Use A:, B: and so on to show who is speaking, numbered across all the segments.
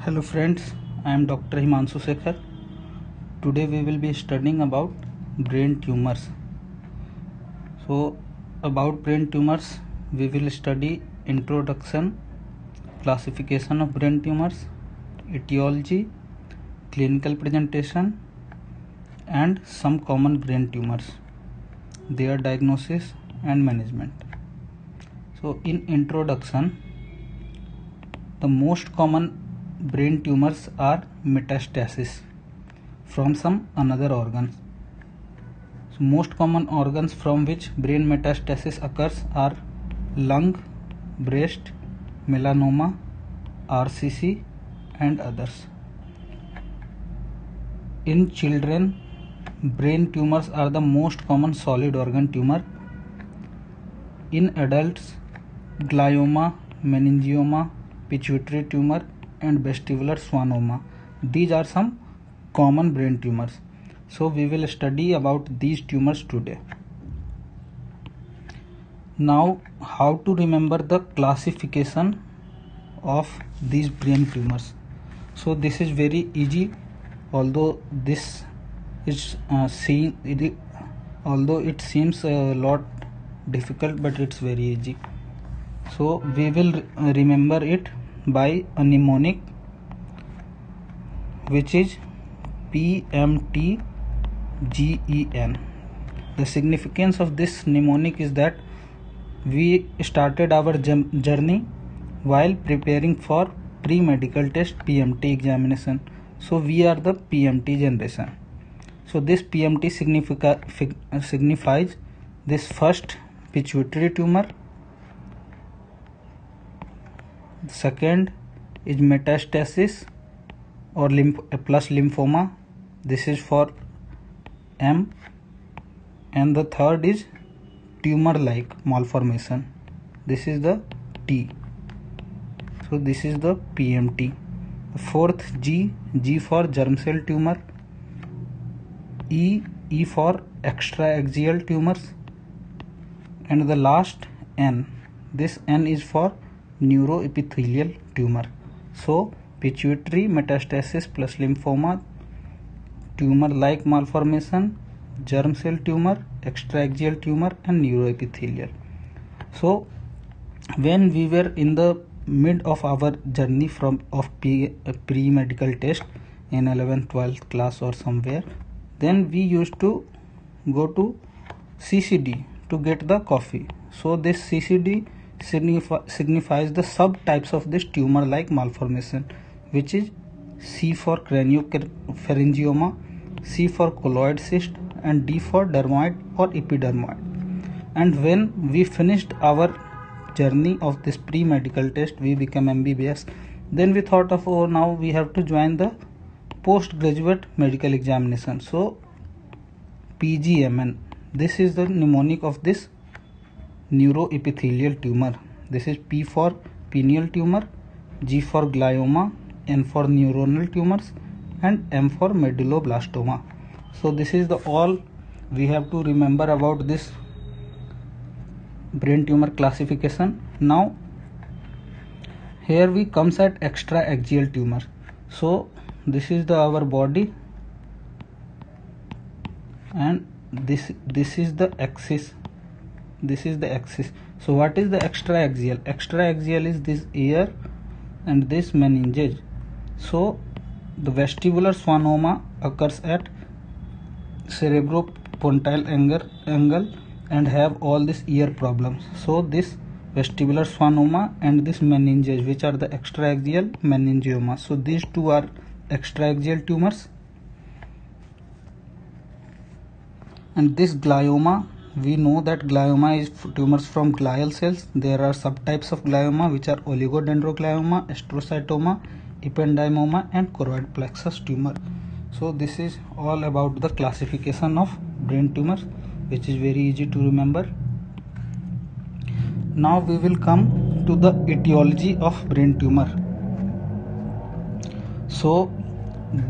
A: Hello friends, I am Dr. Himanshu Sekhar. Today we will be studying about brain tumors. So about brain tumors we will study introduction, classification of brain tumors, etiology, clinical presentation and some common brain tumors, their diagnosis and management. So in introduction, the most common brain tumors are metastasis from some another organs. So most common organs from which brain metastasis occurs are lung, breast, melanoma, RCC and others. In children, brain tumors are the most common solid organ tumor. In adults, glioma, meningioma, pituitary tumor and vestibular schwannoma. These are some common brain tumors. So we will study about these tumors today. Now how to remember the classification of these brain tumors. So this is very easy, although this is although it seems a lot difficult, but it's very easy. So we will remember it by a mnemonic, which is PMTGEN. The significance of this mnemonic is that we started our journey while preparing for pre-medical test PMT examination. So we are the PMT generation. So this PMT signifies this first pituitary tumor, second is metastasis or plus lymphoma, this is for M, and the third is tumor like malformation, this is the T. So this is the PMT. The fourth G for germ cell tumor, E for extraaxial tumors, and the last N. This N is for neuroepithelial tumor. So pituitary, metastasis plus lymphoma, tumor like malformation, germ cell tumor, extraaxial tumor and neuroepithelial. So when we were in the mid of our journey of pre-medical test in 11th 12th class or somewhere, then we used to go to CCD to get the coffee. So this CCD signifies the subtypes of this tumor like malformation, which is C for craniopharyngioma, C for colloid cyst and D for dermoid or epidermoid. And when we finished our journey of this pre-medical test, we became MBBS. Then we thought of, oh, now we have to join the postgraduate medical examination. So PGMN, this is the mnemonic of this neuroepithelial tumor. This is P for pineal tumor, G for glioma, N for neuronal tumors and M for medulloblastoma. So this is the all we have to remember about this brain tumor classification. Now here we comes at extraaxial tumor. So this is our body and this is the axis. This is the axis. So what is the extraaxial? Extraaxial is this ear and this meninges. So the vestibular schwannoma occurs at cerebropontine angle and have all these ear problems. So this vestibular schwannoma and this meninges, which are the extraaxial meningioma. So these two are extraaxial tumors. And this glioma, we know that glioma is tumors from glial cells. There are subtypes of glioma which are oligodendroglioma, astrocytoma, ependymoma and choroid plexus tumor. So this is all about the classification of brain tumors, which is very easy to remember. Now we will come to the etiology of brain tumor. So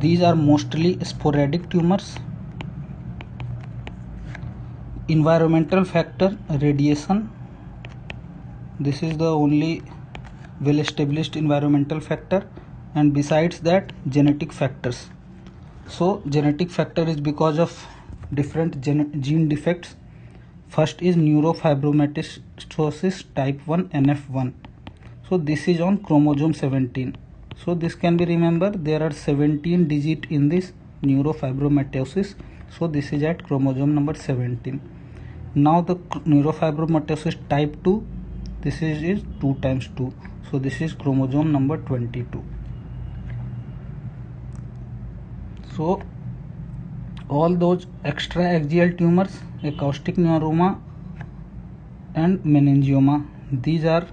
A: these are mostly sporadic tumors. Environmental factor, radiation, this is the only well established environmental factor. and besides that genetic factors. So genetic factor is because of different gene defects. First is neurofibromatosis type 1 NF1. So this is on chromosome 17. So this can be remembered, there are 17 digits in this neurofibromatosis. So this is at chromosome number 17. Now the neurofibromatosis type 2, this is 2 times 2. So this is chromosome number 22. So all those extraaxial tumors, acoustic neuroma and meningioma, these are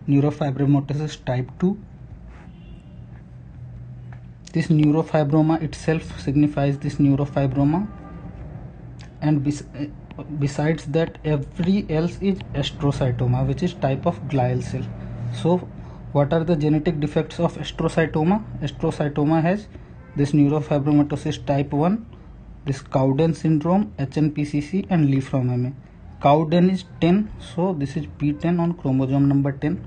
A: neurofibromatosis type 2. This neurofibroma itself signifies this neurofibroma, and besides that every else is astrocytoma, which is type of glial cell. So what are the genetic defects of astrocytoma? Astrocytoma has this neurofibromatosis type 1, this Cowden syndrome, HNPCC and Lee-Fraumeni. Cowden is 10, so this is P10 on chromosome number 10.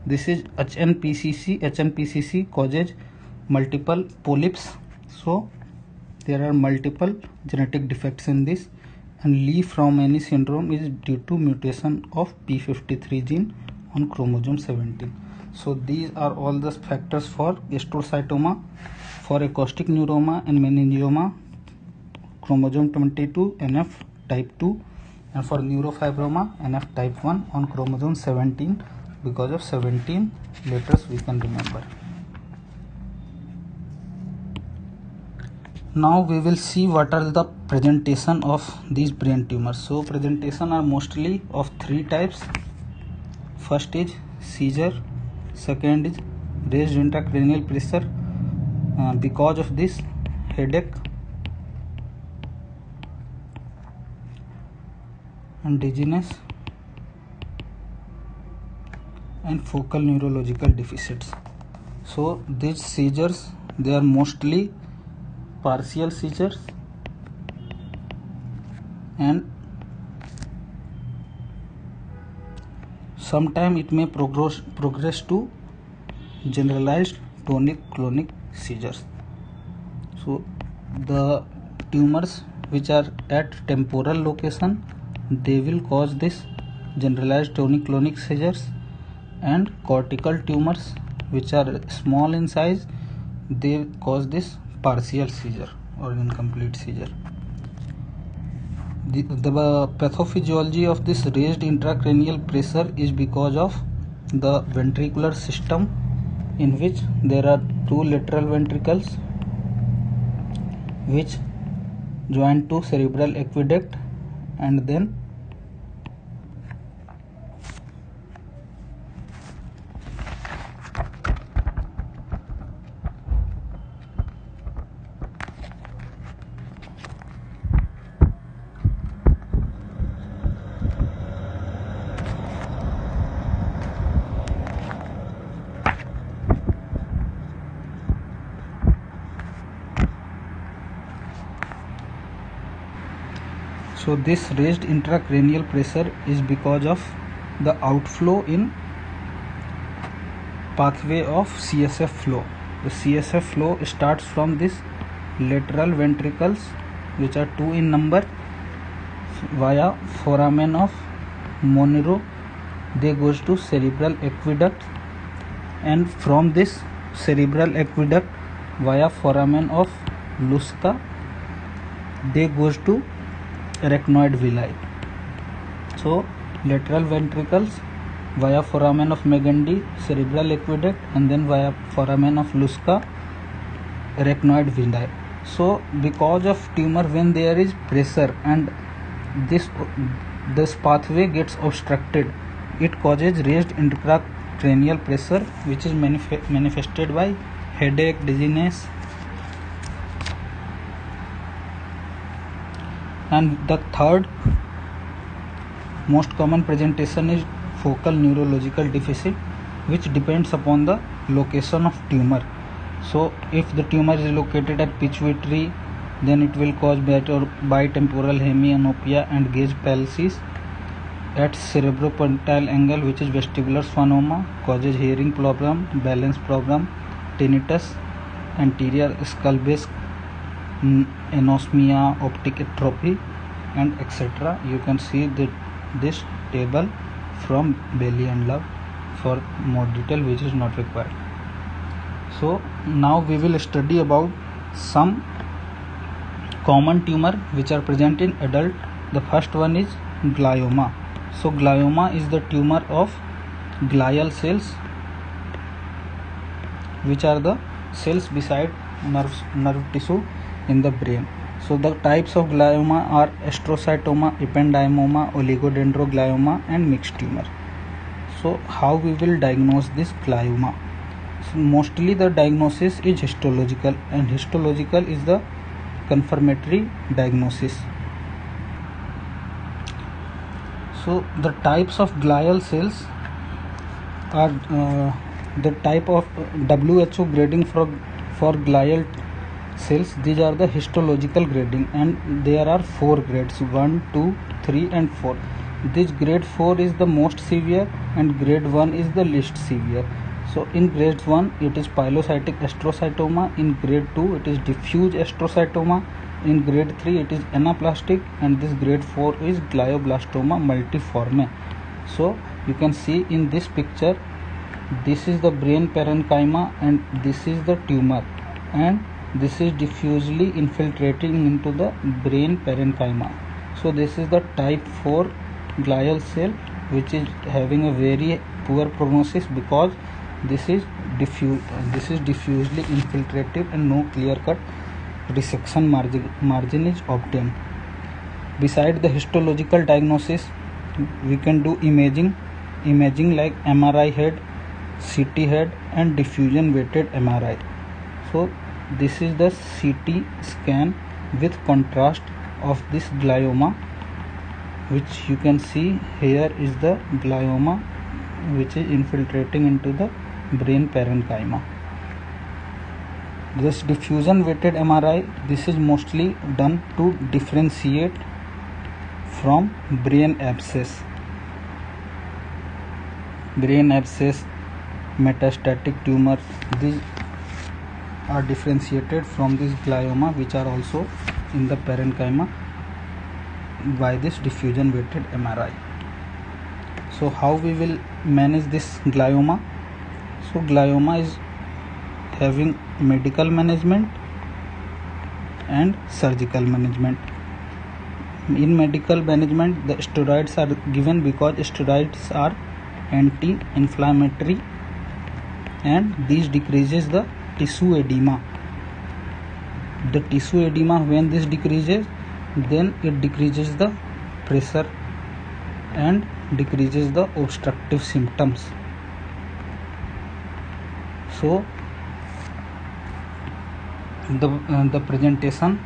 A: This is HNPCC. HNPCC causes multiple polyps, so there are multiple genetic defects in this. And Lee-Fraumeni syndrome is due to mutation of P53 gene on chromosome 17. So these are all the factors for astrocytoma. For acoustic neuroma and meningioma, chromosome 22 NF type 2, and for neurofibroma NF type 1 on chromosome 17, because of 17 letters we can remember. Now we will see what are the presentation of these brain tumors. So presentation are mostly of 3 types. First is seizure, second is raised intracranial pressure, because of this headache and dizziness, and focal neurological deficits. So these seizures, they are mostly partial seizures, and sometime it may progress to generalized tonic-clonic seizures. So the tumors which are at temporal location, they will cause this generalized tonic-clonic seizures, and cortical tumors which are small in size, they cause this partial seizure or incomplete seizure. The pathophysiology of this raised intracranial pressure is because of the ventricular system, in which there are 2 lateral ventricles which join to cerebral aqueduct, and then so this raised intracranial pressure is because of the outflow in pathway of CSF flow. The CSF flow starts from this lateral ventricles, which are 2 in number, via foramen of Monro. They goes to cerebral aqueduct, and from this cerebral aqueduct via foramen of Lusca, they goes to arachnoid villi. So lateral ventricles via foramen of Megendie, cerebral aqueduct, and then via foramen of Lusca, arachnoid villi. So because of tumor, when there is pressure and this pathway gets obstructed, it causes raised intracranial pressure, which is manifested by headache, dizziness. And the third most common presentation is focal neurological deficit, which depends upon the location of tumor. So if the tumor is located at pituitary, then it will cause bitemporal hemianopia and gaze paralysis. At cerebropontine angle, which is vestibular schwannoma, causes hearing problem, balance problem, tinnitus, anterior skull base anosmia, optic atrophy, and etc. You can see this table from Bailey and Love for more detail, which is not required. So now we will study about some common tumor which are present in adult. The first one is glioma. So glioma is the tumor of glial cells, which are the cells beside nerve tissue in the brain. So the types of glioma are astrocytoma, ependymoma, oligodendroglioma, and mixed tumor. So how we will diagnose this glioma? So mostly the diagnosis is histological, and histological is the confirmatory diagnosis. So the types of glial cells are the type of WHO grading for glial cells. These are the histological grading, and there are 4 grades: 1, 2, 3, and 4. This grade 4 is the most severe, and grade 1 is the least severe. So in grade 1 it is pilocytic astrocytoma, in grade 2 it is diffuse astrocytoma, in grade 3 it is anaplastic, and this grade 4 is glioblastoma multiforme. So you can see in this picture, this is the brain parenchyma and this is the tumor, and this is diffusely infiltrating into the brain parenchyma. So this is the type 4 glial cell, which is having a very poor prognosis because this is diffusely infiltrative and no clear cut resection margin is obtained. Beside the histological diagnosis, we can do imaging like MRI head, CT head, and diffusion weighted MRI. So this is the CT scan with contrast of this glioma, which you can see here is the glioma which is infiltrating into the brain parenchyma. This diffusion weighted MRI, this is mostly done to differentiate from brain abscess, metastatic tumor. These are differentiated from this glioma, which are also in the parenchyma by this diffusion weighted MRI. So how we will manage this glioma? So glioma is having medical management and surgical management. In medical management, the steroids are given because steroids are anti-inflammatory, and these decreases the tissue edema. The tissue edema, when this decreases, then it decreases the pressure and decreases the obstructive symptoms. So the presentation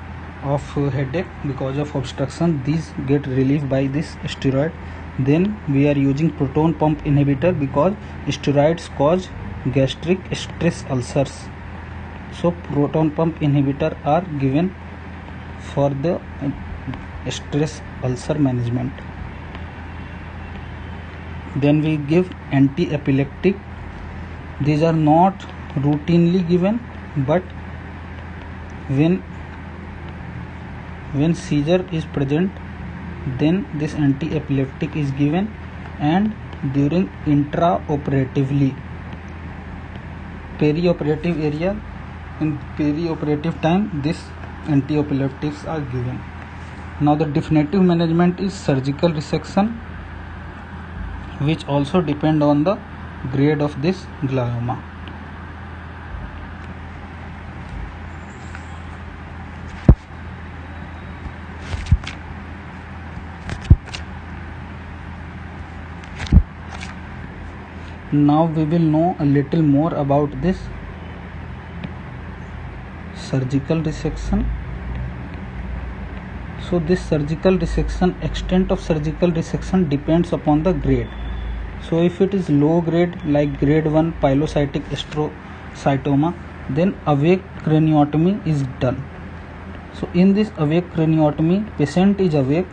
A: of headache because of obstruction, these get relieved by this steroid. Then we are using proton pump inhibitor because steroids cause gastric stress ulcers. So proton pump inhibitor are given for the stress ulcer management. Then we give anti-epileptic. These are not routinely given, but when seizure is present, then this anti-epileptic is given, and during intraoperatively, perioperative area, in perioperative time, this anti-epileptics are given. Now the definitive management is surgical resection, which also depend on the grade of this glioma. Now we will know a little more about this surgical resection. So this surgical resection, extent of surgical resection depends upon the grade. So if it is low grade, like grade 1 pilocytic astrocytoma, then awake craniotomy is done. So in this awake craniotomy, patient is awake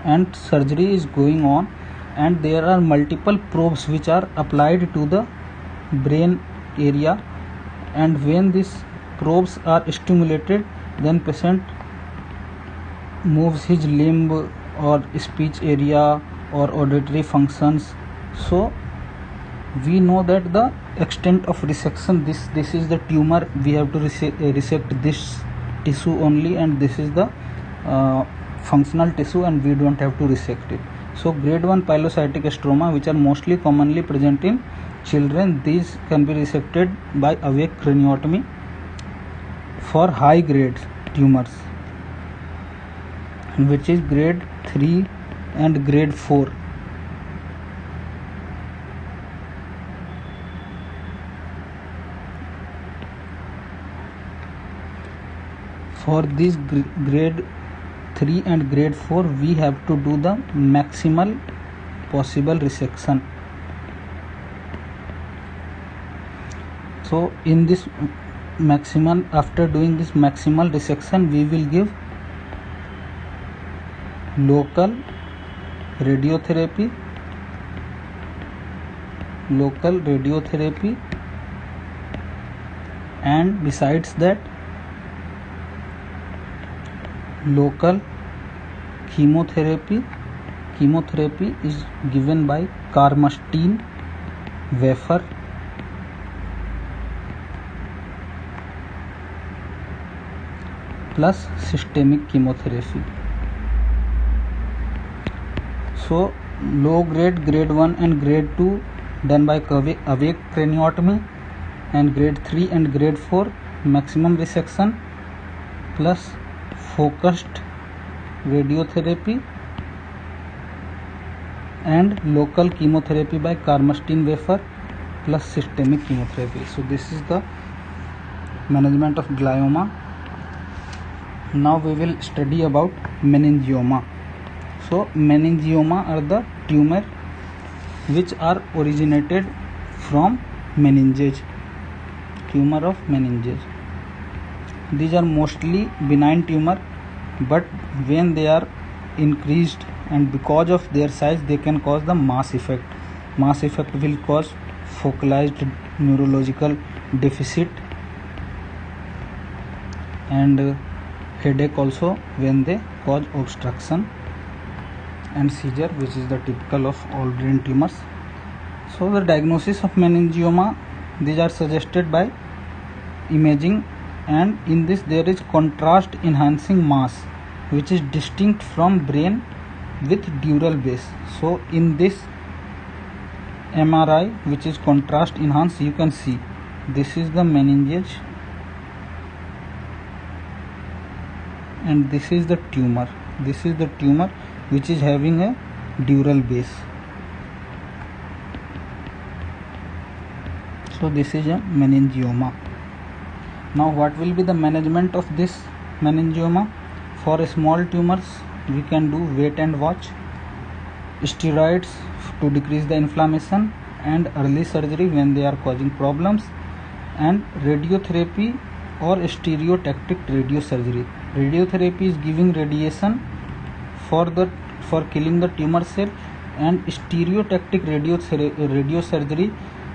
A: and surgery is going on, and there are multiple probes which are applied to the brain area, and when these probes are stimulated, then patient moves his limb or speech area or auditory functions. So we know that the extent of resection, this is the tumor, we have to resect this tissue only, and this is the functional tissue, and we don't have to resect it. So grade 1 pilocytic stroma, which are mostly commonly present in children, these can be resected by awake craniotomy. For high grade tumors, which is grade 3 and grade 4, for this grade 3 and grade 4, we have to do the maximal possible resection. So in this maximal, after doing this maximal resection, we will give local radiotherapy, and besides that local chemotherapy is given by Carmustine wafer plus systemic chemotherapy. So low grade, grade 1 and grade 2 done by awake craniotomy, and grade 3 and grade 4 maximum resection plus focused radiotherapy and local chemotherapy by Carmustine wafer plus systemic chemotherapy. So this is the management of glioma. Now we will study about meningioma. So meningioma are the tumor which are originated from meninges, tumor of meninges. These are mostly benign tumor, but when they are increased and because of their size, they can cause the mass effect. Mass effect will cause focalized neurological deficit and headache also when they cause obstruction and seizure, which is the typical of all brain tumors. So the diagnosis of meningioma, these are suggested by imaging, and in this there is contrast enhancing mass which is distinct from brain with dural base. So in this MRI, which is contrast enhanced, you can see this is the meninges and this is the tumor. This is the tumor which is having a dural base. So this is a meningioma. Now what will be the management of this meningioma? For small tumors, we can do wait and watch, steroids to decrease the inflammation, and early surgery when they are causing problems, and radiotherapy or stereotactic radiosurgery. Radiotherapy is giving radiation for killing the tumor cell, and stereotactic radiosurgery,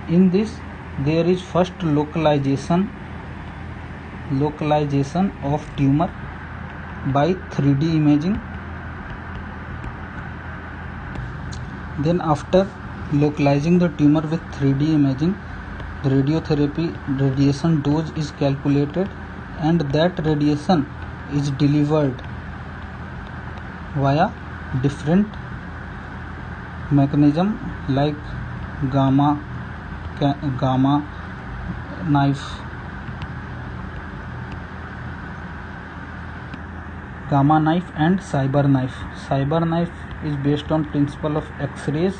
A: in this there is first localization of tumor by 3D imaging. Then after localizing the tumor with 3D imaging, the radiotherapy radiation dose is calculated, and that radiation is delivered via different mechanism like gamma knife and cyber knife. Cyber knife is based on principle of X-rays.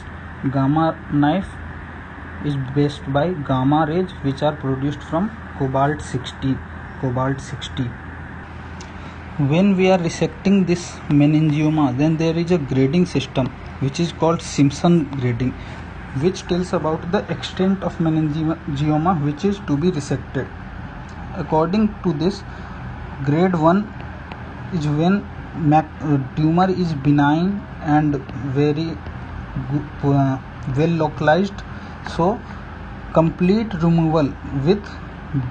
A: Gamma knife is based by gamma rays which are produced from cobalt 60. When we are resecting this meningioma, then there is a grading system which is called Simpson grading, which tells about the extent of meningioma which is to be resected. According to this, grade 1 is when tumor is benign and very well localized. So complete removal with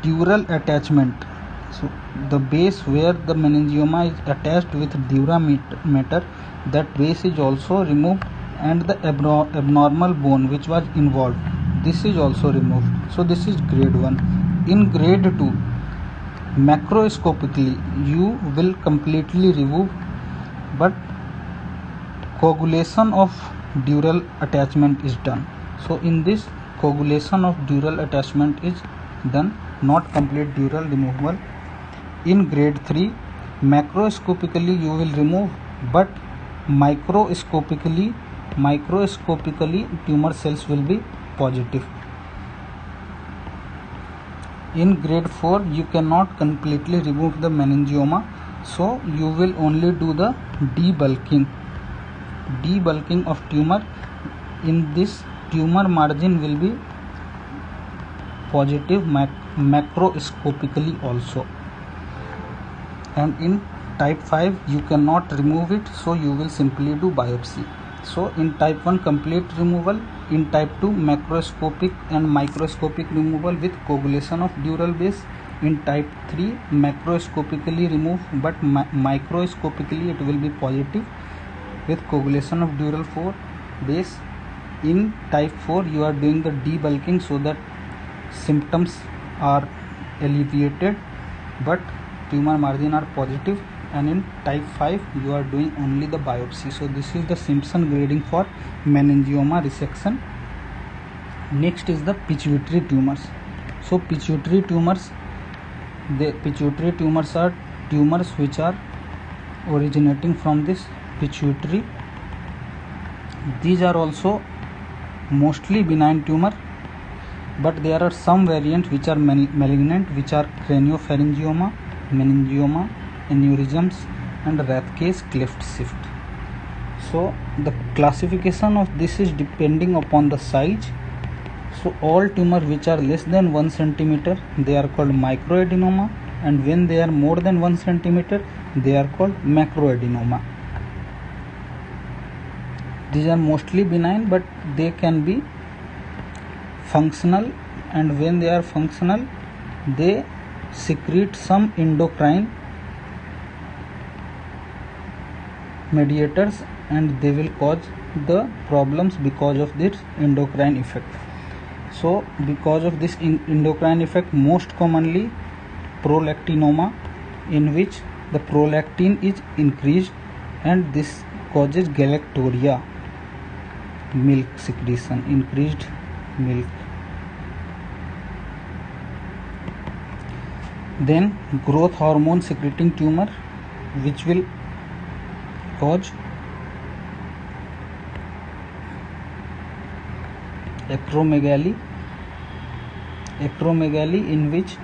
A: dural attachment. So the base where the meningioma is attached with dura mater, that base is also removed, and the abnormal bone which was involved, this is also removed. So this is grade 1. In grade 2, macroscopically you will completely remove, but coagulation of dural attachment is done. So in this, coagulation of dural attachment is done, not complete dural removal. In grade 3, macroscopically you will remove, but microscopically tumor cells will be positive. In grade 4, you cannot completely remove the meningioma, so you will only do the debulking of tumor. In this, tumor margin will be positive macroscopically also. And in type 5 you cannot remove it, so you will simply do biopsy. So in type 1 complete removal, in type 2 macroscopic and microscopic removal with coagulation of dural base, in type 3 macroscopically remove, but microscopically it will be positive with coagulation of dural 4 base. In type 4 you are doing the debulking so that symptoms are alleviated, but tumor margin are positive. And in type 5 you are doing only the biopsy. So this is the Simpson grading for meningioma resection. Next is the pituitary tumors. So pituitary tumors are tumors which are originating from this pituitary. These are also mostly benign tumor, but there are some variants which are malignant, which are craniopharyngioma, meningioma, aneurysms, and Rathke's cleft shift. So the classification of this is depending upon the size. So all tumors which are less than 1 centimeter, they are called microadenoma, and when they are more than 1 centimeter, they are called macroadenoma. These are mostly benign, but they can be functional, and when they are functional, they secrete some endocrine mediators, and they will cause the problems because of this endocrine effect. So because of this endocrine effect, most commonly prolactinoma, in which the prolactin is increased, and this causes galactorrhea, milk secretion, increased milk. Then growth hormone secreting tumor, which will cause acromegaly, in which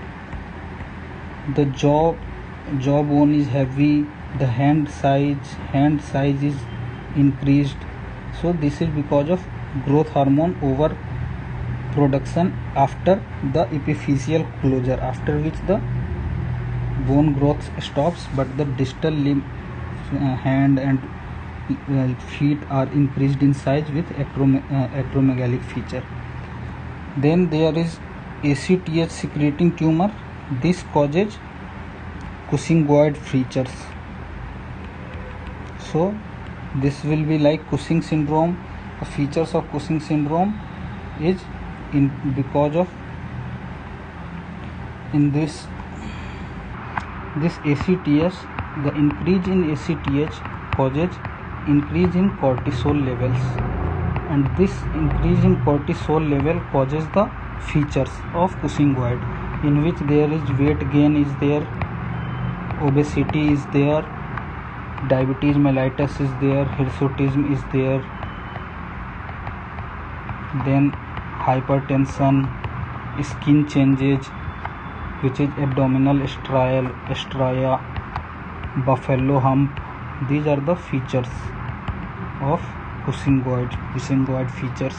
A: the jaw bone is heavy, the hand size is increased. So this is because of growth hormone over production after the epiphyseal closure, after which the bone growth stops, but the distal limb, hand and feet are increased in size with acromegalic feature. Then there is ACTH secreting tumor. This causes Cushingoid features. So this will be like Cushing syndrome. The features of Cushing syndrome is because of this ACTH, the increase in ACTH causes increase in cortisol levels, and this increase in cortisol level causes the features of Cushingoid, in which there is weight gain is there, obesity is there, diabetes mellitus is there, hirsutism is there, then hypertension, skin changes, which is abdominal stria, buffalo hump. These are the features of Cushingoid features.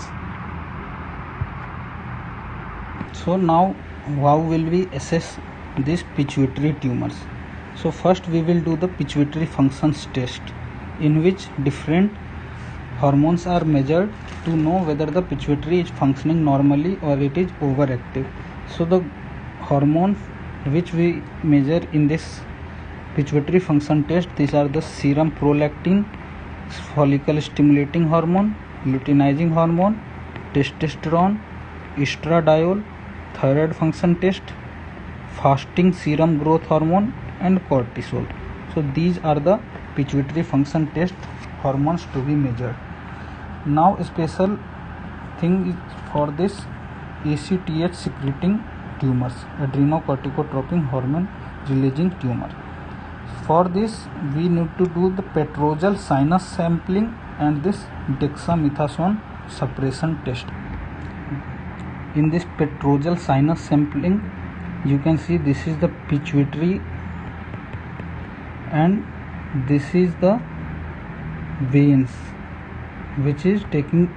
A: So now how will we assess these pituitary tumors? So first we will do the pituitary functions test, in which different hormones are measured to know whether the pituitary is functioning normally or it is overactive. So the hormones which we measure in this pituitary function test. These are the serum prolactin, follicle stimulating hormone, luteinizing hormone, testosterone, estradiol, thyroid function test, fasting serum growth hormone, and cortisol. So these are the pituitary function test hormones to be measured. Now a special thing is for this ACTH secreting tumors, adrenocorticotropin hormone releasing tumor. For this we need to do the petrosal sinus sampling and this dexamethasone suppression test. In this petrosal sinus sampling, you can see this is the pituitary and this is the veins which is taking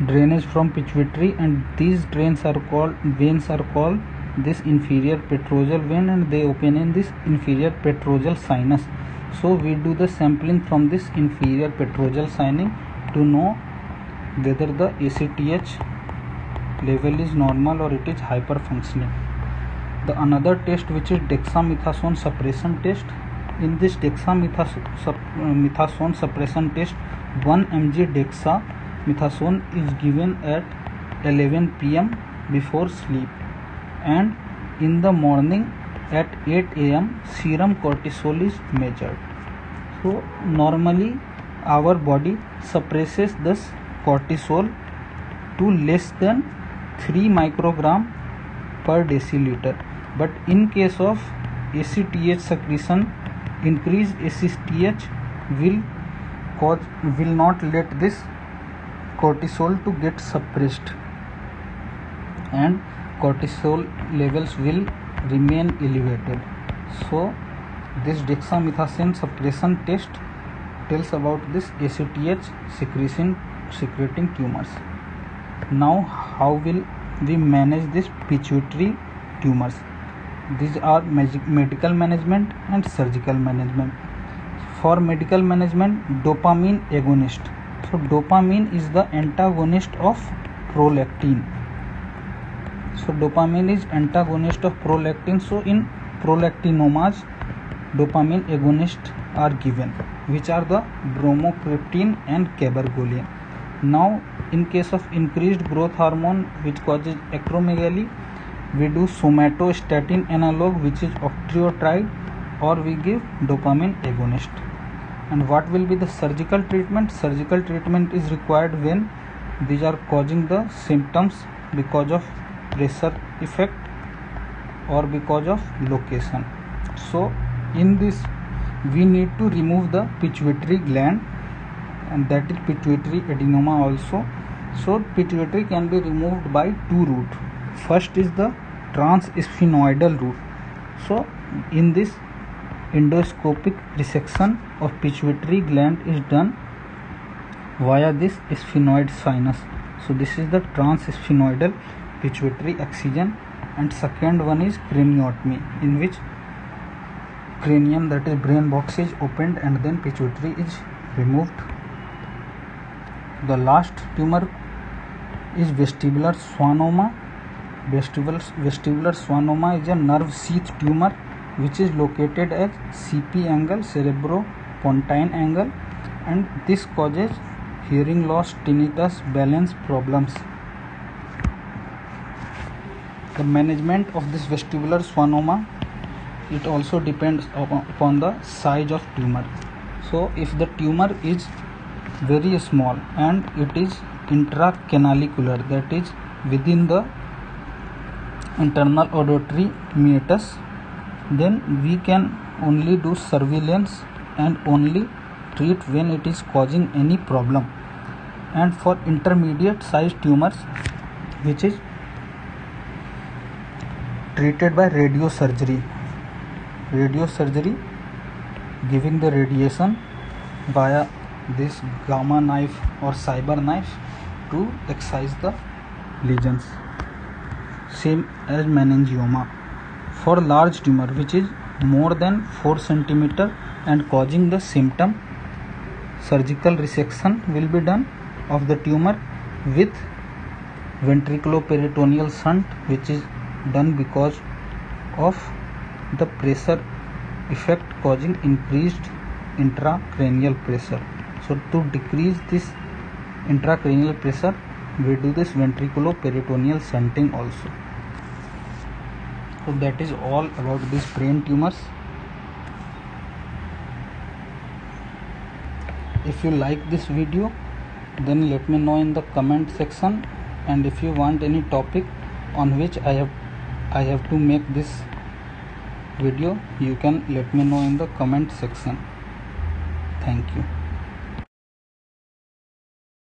A: drainage from pituitary, and these veins are called this inferior petrosal vein, and they open in this inferior petrosal sinus. So we do the sampling from this inferior petrosal sinus to know whether the ACTH level is normal or it is hyperfunctioning. The another test which is dexamethasone suppression test. In this dexamethasone suppression test, 1 mg dexamethasone is given at 11 p.m. before sleep, and in the morning at 8 a.m. serum cortisol is measured. So normally our body suppresses this cortisol to less than 3 microgram per deciliter, but in case of ACTH secretion, increased ACTH will not let this cortisol to get suppressed, and cortisol levels will remain elevated. So this dexamethasone suppression test tells about this ACTH secreting tumors. Now how will we manage this pituitary tumors? These are medical management and surgical management. For medical management, dopamine agonist. So dopamine is the antagonist of prolactin. So dopamine is antagonist of prolactin. So in prolactinomas, dopamine agonists are given, which are the bromocriptine and cabergoline. Now in case of increased growth hormone which causes acromegaly, we do somatostatin analog, which is octreotide, or we give dopamine agonist. And what will be the surgical treatment? Surgical treatment is required when these are causing the symptoms because of pressure effect or because of location. So in this we need to remove the pituitary gland, and that is pituitary adenoma also. So pituitary can be removed by 2 routes. First is the transsphenoidal route. So in this, endoscopic resection of pituitary gland is done via this sphenoid sinus. So this is the transsphenoidal pituitary excision. And second one is craniotomy, in which cranium, that is brain box, is opened and then pituitary is removed. The last tumor is vestibular schwannoma. Vestibular schwannoma is a nerve sheath tumor which is located at CP angle, cerebropontine angle, and this causes hearing loss, tinnitus, balance problems. The management of this vestibular schwannoma, it also depends upon the size of tumor. So if the tumor is very small and it is intracanalicular, that is within the internal auditory meatus, then we can only do surveillance and only treat when it is causing any problem. And for intermediate size tumors, which is treated by radiosurgery, giving the radiation via this gamma knife or cyber knife to excise the lesions, same as meningioma. For large tumor which is more than 4 cm and causing the symptom, surgical resection will be done of the tumor with ventriculoperitoneal shunt, which is done because of the pressure effect causing increased intracranial pressure. So to decrease this intracranial pressure, we do this ventriculoperitoneal shunting also. So that is all about these brain tumors. If you like this video, then let me know in the comment section, and if you want any topic on which I have to make this video, you can let me know in the comment section. Thank you.